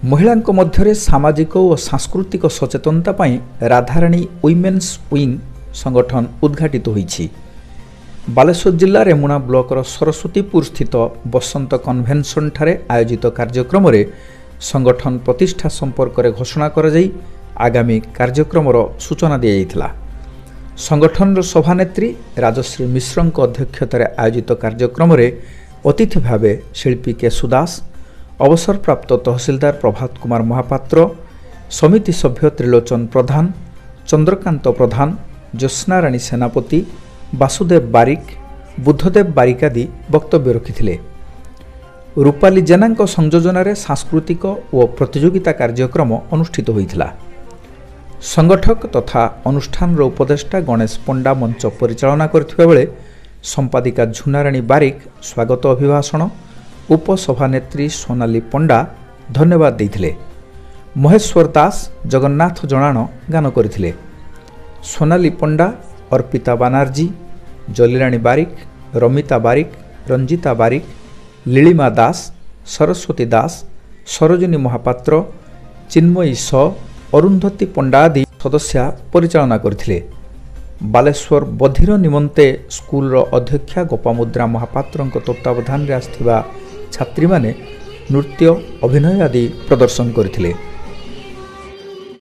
महिलांक मध्यरे सामाजिक और सांस्कृतिक सचेतनता पाई राधाराणी वुमेन्स विंग संगठन उद्घाटित होईछि। बालेश्वर जिला रेमुणा ब्लॉकर सरस्वतीपुर स्थित बसंत कन्वेंशन ठारे आयोजित कार्यक्रम रे संगठन प्रतिष्ठा संपर्क में घोषणा कर आगामी कार्यक्रम सूचना दी जाइथिला। संगठन सभानेत्री राजश्री मिश्र अध्यक्षतार आयोजित कार्यक्रम में अतिथि भावे शिल्पी केशु दास, अवसरप्राप्त तहसीलदार प्रभात कुमार महापात्र, समिति सभ्य त्रिलोचन प्रधान, चंद्रकांत प्रधान, ज्योत्स्नाराणी सेनापति, वासुदेव बारिक, बुद्धदेव बारिक आदि वक्तव्य रखिथिले। रूपाली जेना संयोजन सांस्कृतिक और प्रतियोगिता कार्यक्रम अनुष्ठित होइथिला। संगठक तथा अनुष्ठान उपदेष्टा गणेश पंडा मंच परिचालना करथिबा बेले संपादिका झुनाराणी बारिक स्वागत अभिभाषण, उपसभानेत्री सोनाली पंडा धन्यवाद देथिले। महेश्वर दास जगन्नाथ जणाण गान करथिले। सोनाली पंडा, अर्पिता बानार्जी, जलिराणी बारिक, रमिता बारिक, रंजिता बारिक, लीलिमा दास, सरस्वती दास, सरोजिनी महापात्र, चिन्मयी स, अरुंधती पंडा आदि सदस्या परिचालना करथिले। बालेश्वर बधिर निमंते स्कूल अध्यक्षा गोपामुद्रा महापात्र तत्वावधान आसथिबा छात्री माने नृत्य, अभिनय आदि प्रदर्शन करथिले।